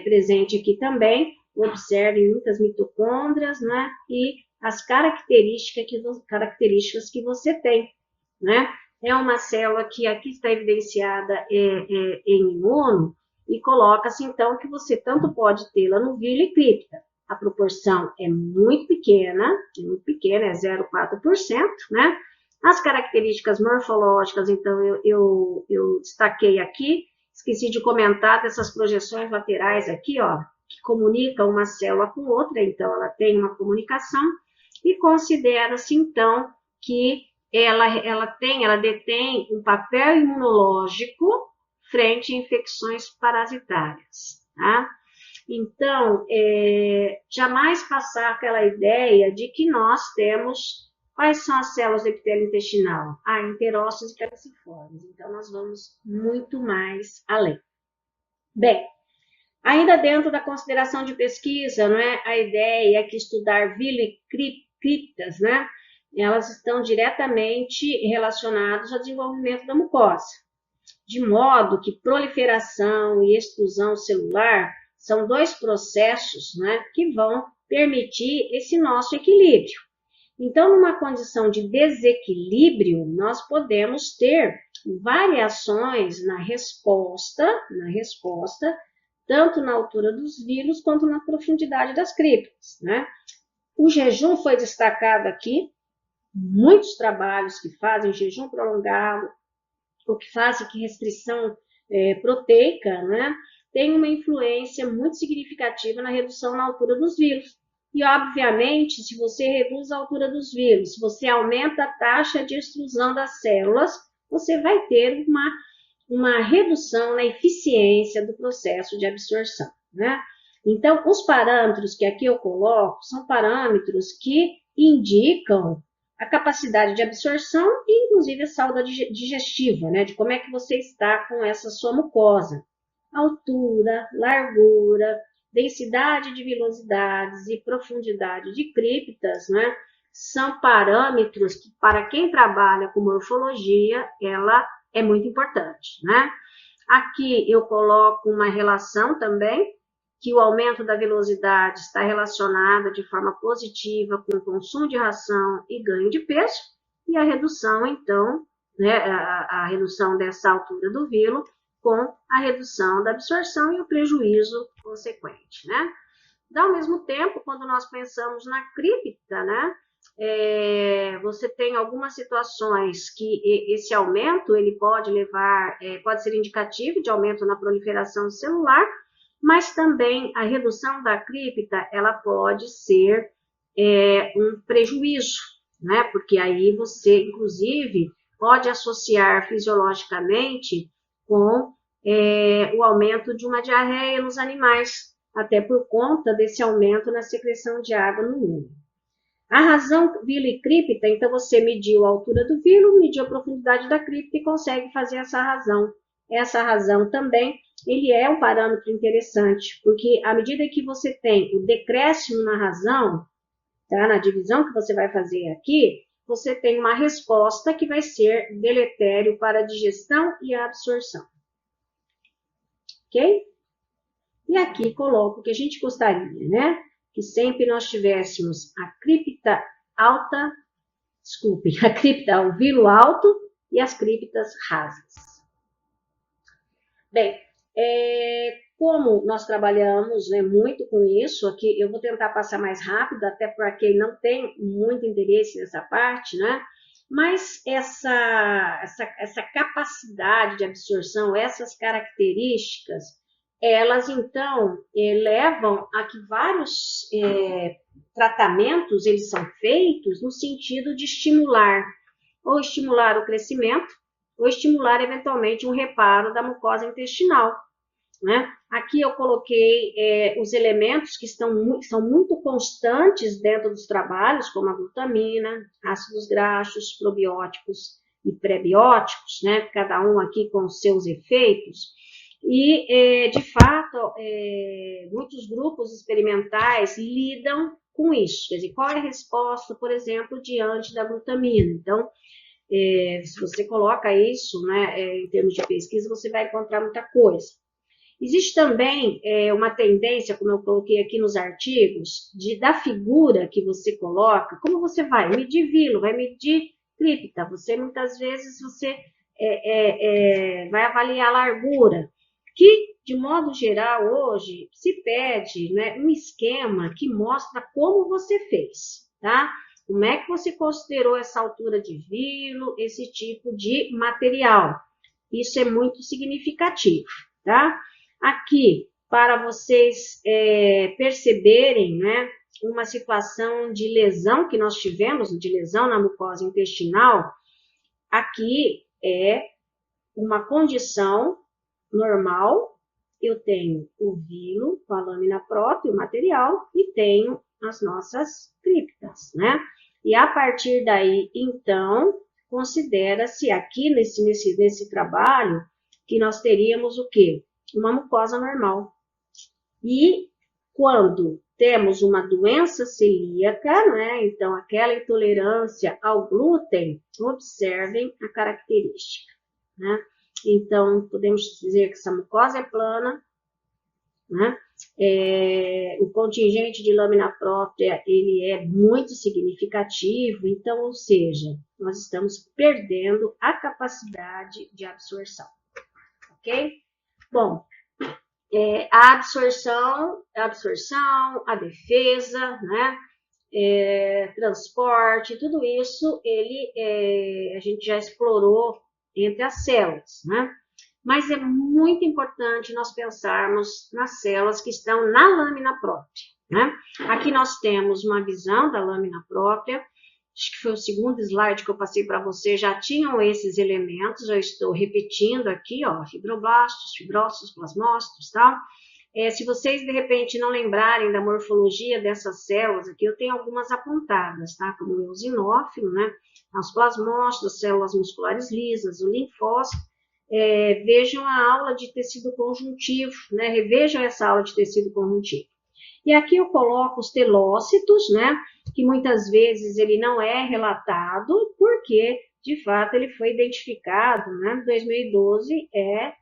A: presente aqui também, observem muitas mitocôndrias, né, e as características que você tem, né? É uma célula que aqui está evidenciada em imuno, e coloca-se então que você tanto pode tê-la no vírus e cripta. A proporção é muito pequena, é 0,4%, né? As características morfológicas, então, eu destaquei aqui, esqueci de comentar dessas projeções laterais aqui, ó, que comunicam uma célula com outra, então ela tem uma comunicação, e considera-se, então, que ela detém um papel imunológico frente a infecções parasitárias, tá? Então, jamais passar aquela ideia de que nós temos. Quais são as células do epitélio intestinal? Enterócitos e caliciformes. Então, nós vamos muito mais além. Bem, ainda dentro da consideração de pesquisa, não é? A ideia é que estudar criptas, né? Elas estão diretamente relacionadas ao desenvolvimento da mucosa, de modo que proliferação e extrusão celular são dois processos, né, que vão permitir esse nosso equilíbrio. Então, numa condição de desequilíbrio, nós podemos ter variações na resposta, tanto na altura dos vírus quanto na profundidade das criptas, né? O jejum foi destacado aqui, muitos trabalhos que fazem jejum prolongado, ou que fazem que restrição proteica, né, tem uma influência muito significativa na redução na altura dos vírus. E, obviamente, se você reduz a altura dos vírus, se você aumenta a taxa de extrusão das células, você vai ter uma redução na eficiência do processo de absorção, né? Então, os parâmetros que aqui eu coloco são parâmetros que indicam a capacidade de absorção e, inclusive, a saúde digestiva, né? De como é que você está com essa sua mucosa. altura, largura, densidade de vilosidades e profundidade de criptas, né, são parâmetros que, para quem trabalha com morfologia, ela é muito importante, né? Aqui eu coloco uma relação também, que o aumento da velocidade está relacionada de forma positiva com o consumo de ração e ganho de peso, e a redução, então, né, a redução dessa altura do vilo com a redução da absorção e o prejuízo consequente, né? Ao mesmo tempo, quando nós pensamos na cripta, né, você tem algumas situações que esse aumento ele pode levar, pode ser indicativo de aumento na proliferação celular, mas também a redução da cripta ela pode ser um prejuízo, né? Porque aí você, inclusive, pode associar fisiologicamente com o aumento de uma diarreia nos animais, até por conta desse aumento na secreção de água no úmero. A razão vilo e cripta, então você mediu a altura do vilo, mediu a profundidade da cripta e consegue fazer essa razão. Essa razão também, ele é um parâmetro interessante, porque à medida que você tem o decréscimo na razão, tá, na divisão que você vai fazer aqui, você tem uma resposta que vai ser deletério para a digestão e a absorção. Ok? E aqui coloco o que a gente gostaria, né? Que sempre nós tivéssemos a cripta alta, desculpem, a cripta, o vilo alto e as criptas rasas. Bem, como nós trabalhamos, né, muito com isso, aqui eu vou tentar passar mais rápido, até para quem não tem muito interesse nessa parte, né? Mas essa capacidade de absorção, essas características, elas, então, levam a que vários tratamentos eles são feitos no sentido de estimular, ou estimular o crescimento, ou estimular, eventualmente, um reparo da mucosa intestinal, né? Aqui eu coloquei os elementos que são muito constantes dentro dos trabalhos, como a glutamina, ácidos graxos, probióticos e prebióticos, né? Cada um aqui com os seus efeitos. E, de fato, muitos grupos experimentais lidam com isso. Quer dizer, qual é a resposta, por exemplo, diante da glutamina? Então, se você coloca isso, né, em termos de pesquisa, você vai encontrar muita coisa. Existe também uma tendência, como eu coloquei aqui nos artigos, da figura que você coloca, como você vai medir vilo, vai medir cripta, muitas vezes você vai avaliar a largura, que, de modo geral, hoje, se pede, né, um esquema que mostra como você fez, tá? Como é que você considerou essa altura de vilo, esse tipo de material. Isso é muito significativo, tá? Aqui, para vocês perceberem, né, uma situação de lesão que nós tivemos, de lesão na mucosa intestinal, aqui é uma condição normal, eu tenho o vilo com a lâmina própria, o material, e tenho as nossas criptas, né? E a partir daí, então, considera-se aqui nesse trabalho que nós teríamos o quê? Uma mucosa normal. E quando temos uma doença celíaca, né? Então, aquela intolerância ao glúten, observem a característica, né? Então, podemos dizer que essa mucosa é plana, né? O contingente de lâmina própria, ele é muito significativo, então, ou seja, nós estamos perdendo a capacidade de absorção, ok? Bom, a absorção, a defesa, né? Transporte, tudo isso, a gente já explorou entre as células, né? Mas é muito importante nós pensarmos nas células que estão na lâmina própria, né? Aqui nós temos uma visão da lâmina própria, acho que foi o segundo slide que eu passei para você, já tinham esses elementos, eu estou repetindo aqui, ó, fibroblastos, fibrócitos, plasmócitos, tal. Se vocês, de repente, não lembrarem da morfologia dessas células, aqui eu tenho algumas apontadas, tá? Como o eosinófilo, né? Os plasmócitos, as células musculares lisas, o linfócito, vejam a aula de tecido conjuntivo, né? Revejam essa aula de tecido conjuntivo. E aqui eu coloco os telócitos, né? Que muitas vezes ele não é relatado, porque, de fato, ele foi identificado, né? 2012 é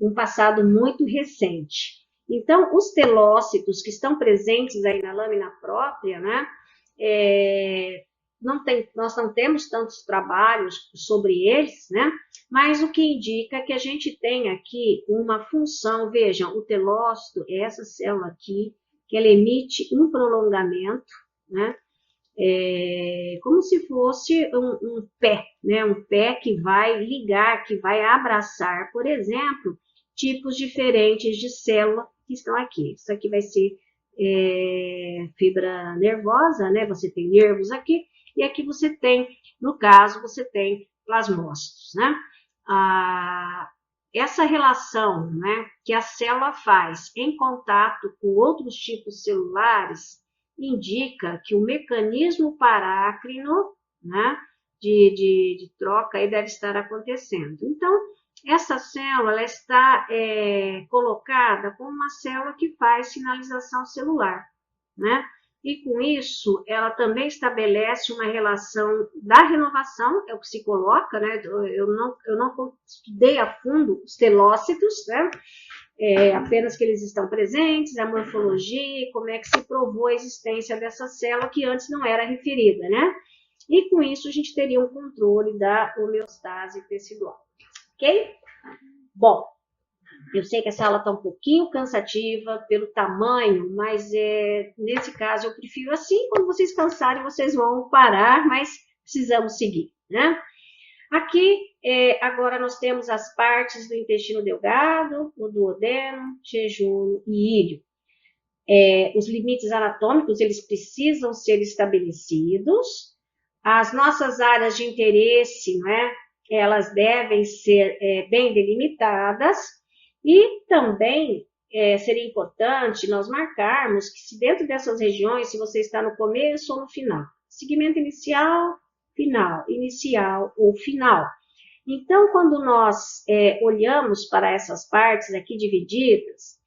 A: um passado muito recente. Então, os telócitos que estão presentes aí na lâmina própria, né? Nós não temos tantos trabalhos sobre eles, né? Mas o que indica que a gente tem aqui uma função, vejam, o telócito é essa célula aqui, que ela emite um prolongamento, né? Como se fosse um pé, né? Um pé que vai ligar, que vai abraçar, por exemplo, tipos diferentes de célula que estão aqui. Isso aqui vai ser fibra nervosa, né? Você tem nervos aqui, e aqui você tem, no caso, você tem plasmócitos, né? Essa relação, né, que a célula faz em contato com outros tipos celulares indica que o mecanismo parácrino, né, de troca aí deve estar acontecendo. Então, essa célula ela está colocada como uma célula que faz sinalização celular, né? E com isso, ela também estabelece uma relação da renovação, é o que se coloca, né? Eu não estudei a fundo os telócitos, né? Apenas que eles estão presentes, a morfologia, como é que se provou a existência dessa célula que antes não era referida, né? E com isso a gente teria um controle da homeostase tecidual, ok? Bom, eu sei que essa aula está um pouquinho cansativa pelo tamanho, mas nesse caso eu prefiro assim, quando vocês cansarem vocês vão parar, mas precisamos seguir, né? Aqui, agora nós temos as partes do intestino delgado, o duodeno, jejum e íleo. Os limites anatômicos, eles precisam ser estabelecidos. As nossas áreas de interesse, né, elas devem ser bem delimitadas. E também seria importante nós marcarmos que se dentro dessas regiões, se você está no começo ou no final, segmento inicial, inicial ou final. Então, quando nós olhamos para essas partes aqui divididas,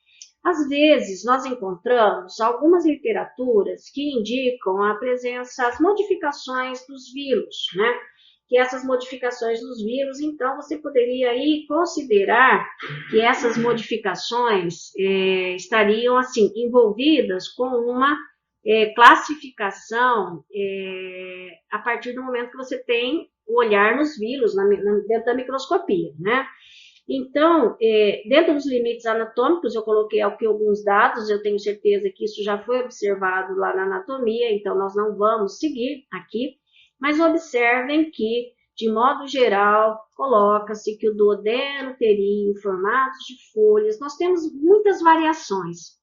A: às vezes nós encontramos algumas literaturas que indicam a presença, as modificações dos vírus, né? Que essas modificações dos vírus, então você poderia aí considerar que essas modificações estariam assim envolvidas com uma classificação a partir do momento que você tem o olhar nos vírus dentro da microscopia, né? Então, dentro dos limites anatômicos, eu coloquei aqui alguns dados, eu tenho certeza que isso já foi observado lá na anatomia, então nós não vamos seguir aqui, mas observem que, de modo geral, coloca-se que o duodeno teria em formatos de folhas. Nós temos muitas variações,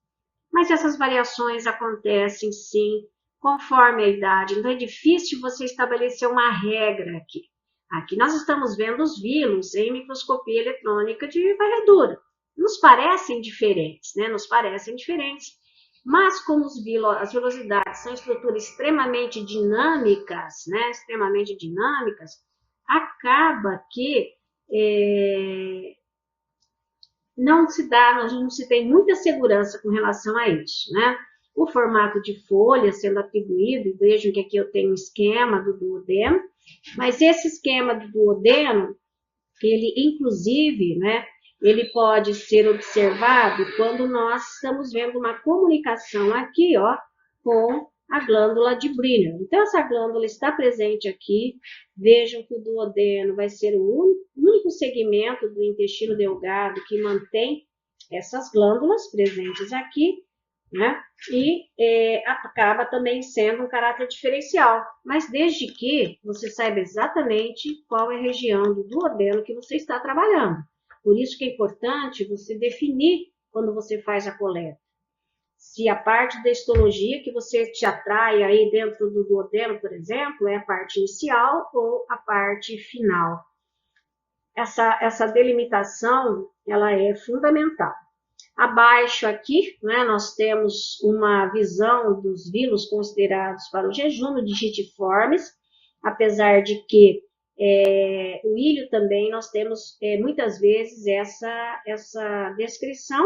A: mas essas variações acontecem, sim, conforme a idade. Então, é difícil você estabelecer uma regra aqui. Aqui nós estamos vendo os vírus em microscopia eletrônica de varredura. Nos parecem diferentes, né? Nos parecem diferentes. Mas como as vilosidades são estruturas extremamente dinâmicas, né? Extremamente dinâmicas, acaba que não se tem muita segurança com relação a isso, né? O formato de folha sendo atribuído, e vejam que aqui eu tenho um esquema do duodeno, mas esse esquema do duodeno, ele inclusive, né, ele pode ser observado quando nós estamos vendo uma comunicação aqui, ó, com a glândula de Brenner. Então, essa glândula está presente aqui. Vejam que o duodeno vai ser o único segmento do intestino delgado que mantém essas glândulas presentes aqui, né? E acaba também sendo um caráter diferencial, mas desde que você saiba exatamente qual é a região do duodeno que você está trabalhando. Por isso que é importante você definir quando você faz a coleta. Se a parte da histologia que você te atrai aí dentro do duodeno, por exemplo, é a parte inicial ou a parte final. Essa delimitação, ela é fundamental. Abaixo aqui, né, nós temos uma visão dos vilos considerados para o jejum digitiformes, apesar de que O ilho também, nós temos muitas vezes essa descrição,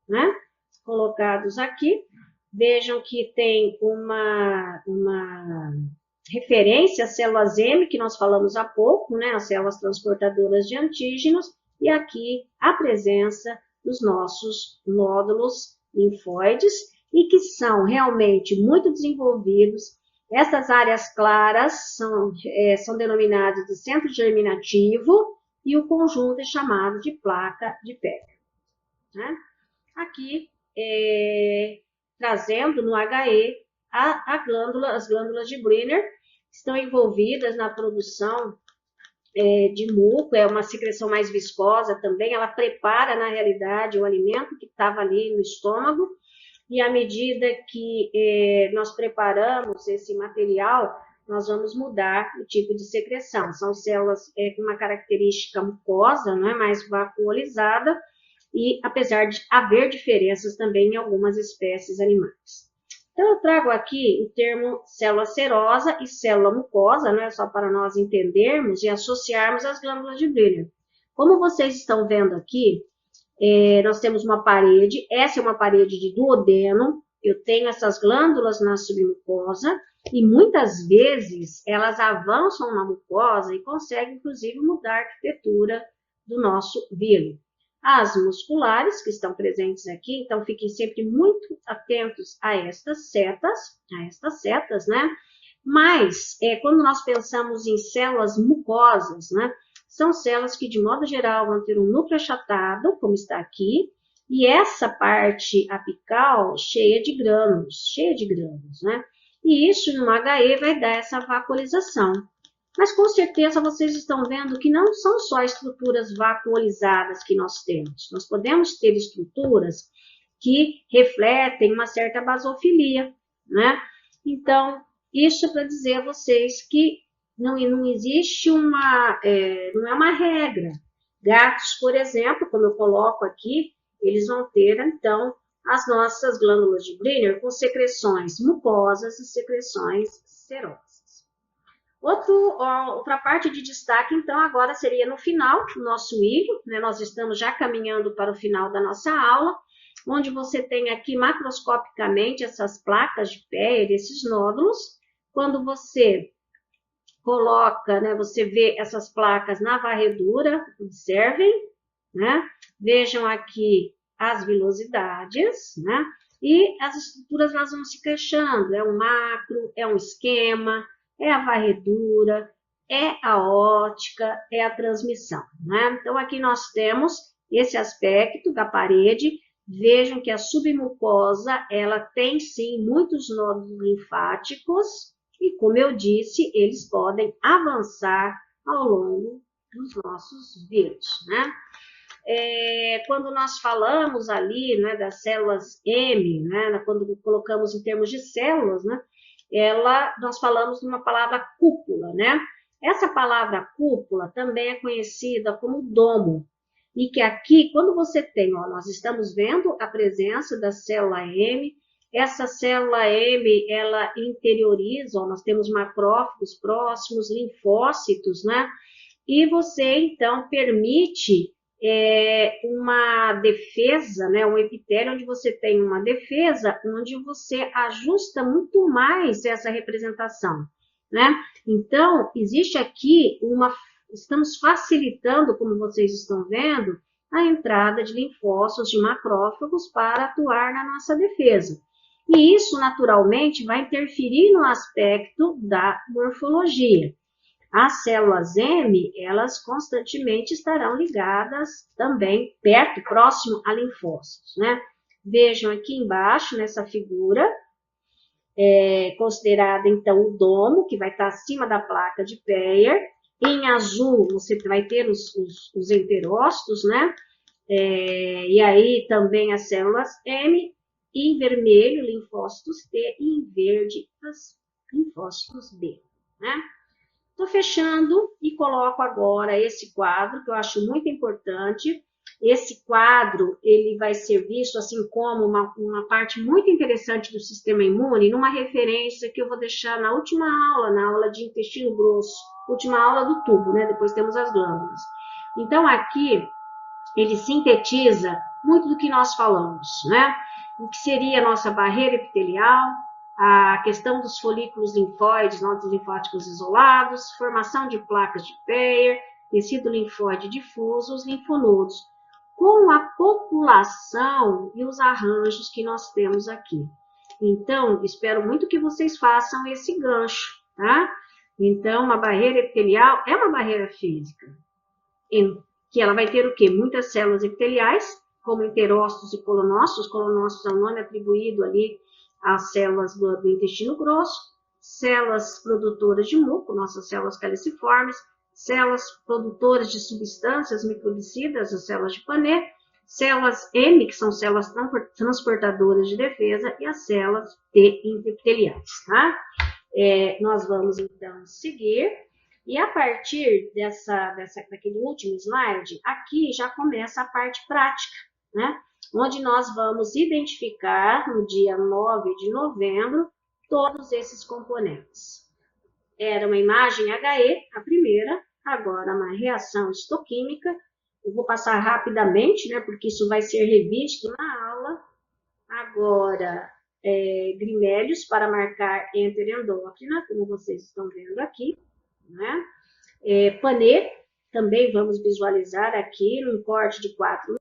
A: né, colocados aqui. Vejam que tem uma referência às células M, que nós falamos há pouco, né, as células transportadoras de antígenos, e aqui a presença dos nossos nódulos linfóides, e que são realmente muito desenvolvidos. Essas áreas claras são denominadas de centro germinativo, e o conjunto é chamado de placa de Peyerl, né? Aqui, trazendo no HE as glândulas de Brunner, estão envolvidas na produção de muco, é uma secreção mais viscosa também, ela prepara, na realidade, o alimento que estava ali no estômago, e à medida que nós preparamos esse material, nós vamos mudar o tipo de secreção. São células com uma característica mucosa, não é, mais vacuolizada, e apesar de haver diferenças também em algumas espécies animais. Então, eu trago aqui o termo célula serosa e célula mucosa, né, só para nós entendermos e associarmos as glândulas de Brunner. Como vocês estão vendo aqui, nós temos uma parede, essa é uma parede de duodeno, eu tenho essas glândulas na submucosa, e muitas vezes elas avançam na mucosa e conseguem, inclusive, mudar a arquitetura do nosso vilo. As musculares, que estão presentes aqui, então fiquem sempre muito atentos a estas setas, né? Mas, quando nós pensamos em células mucosas, né? São células que, de modo geral, vão ter um núcleo achatado, como está aqui, e essa parte apical cheia de grânulos, né? E isso no HE vai dar essa vacuolização. Mas com certeza vocês estão vendo que não são só estruturas vacuolizadas que nós temos. Nós podemos ter estruturas que refletem uma certa basofilia, né? Então, isso para dizer a vocês que não existe não é uma regra. Gatos, por exemplo, como eu coloco aqui, eles vão ter, então, as nossas glândulas de Brunner com secreções mucosas e secreções serosas. Outra parte de destaque, então, agora seria no final do nosso ilho, né? Nós estamos já caminhando para o final da nossa aula, onde você tem aqui macroscopicamente essas placas de Peyerl, esses nódulos. Quando você coloca, né, você vê essas placas na varredura, observem, né? Vejam aqui as vilosidades, né? E as estruturas elas vão se encaixando, é um macro, é um esquema, é a varredura, é a ótica, é a transmissão, né? Então, aqui nós temos esse aspecto da parede. Vejam que a submucosa, ela tem, sim, muitos nódulos linfáticos e, como eu disse, eles podem avançar ao longo dos nossos vilos, né? Quando nós falamos ali, né, das células M, né, quando colocamos em termos de células, né, nós falamos de uma palavra cúpula, né? Essa palavra cúpula também é conhecida como domo. E que aqui, quando você tem, ó, nós estamos vendo a presença da célula M, essa célula M, ela interioriza, ó, nós temos macrófagos próximos, linfócitos, né? E você, então, permite uma defesa, né, um epitélio onde você tem uma defesa, onde você ajusta muito mais essa representação, né? Então, existe aqui estamos facilitando, como vocês estão vendo, a entrada de linfócitos, de macrófagos para atuar na nossa defesa. E isso, naturalmente, vai interferir no aspecto da morfologia. As células M, elas constantemente estarão ligadas também perto, próximo a linfócitos, né? Vejam aqui embaixo, nessa figura, considerada, então, o domo, que vai estar acima da placa de Peyerl. Em azul, você vai ter os enterócitos, né? E aí também as células M, e em vermelho, linfócitos T, e em verde, os linfócitos B, né? Estou fechando e coloco agora esse quadro, que eu acho muito importante, Esse quadro, ele vai ser visto assim como uma parte muito interessante do sistema imune, numa referência que eu vou deixar na última aula, na aula de intestino grosso, última aula do tubo, né? Depois temos as glândulas. Então, aqui, ele sintetiza muito do que nós falamos, né? O que seria a nossa barreira epitelial, a questão dos folículos linfóides, nodos linfóticos isolados, formação de placas de Peyer, tecido linfóide difuso, os linfonodos, com a população e os arranjos que nós temos aqui. Então, espero muito que vocês façam esse gancho, tá? Então, uma barreira epitelial é uma barreira física, que ela vai ter o quê? Muitas células epiteliais, como enterócitos e colonócitos. Colonócitos é o nome atribuído ali às células do intestino grosso, células produtoras de muco, nossas células caliciformes, células produtoras de substâncias microbicidas, as células de Panet, células M, que são células transportadoras de defesa, e as células T intraepiteliais, tá? Nós vamos, então, seguir. E a partir daquele último slide, aqui já começa a parte prática, né? Onde nós vamos identificar, no dia 9 de novembro, todos esses componentes. Era uma imagem HE, a primeira, agora uma reação histoquímica. Eu vou passar rapidamente, né, porque isso vai ser revisto na aula. Agora, grimélios para marcar enterendócrina, como vocês estão vendo aqui, né? Panet, também vamos visualizar aqui num corte de 4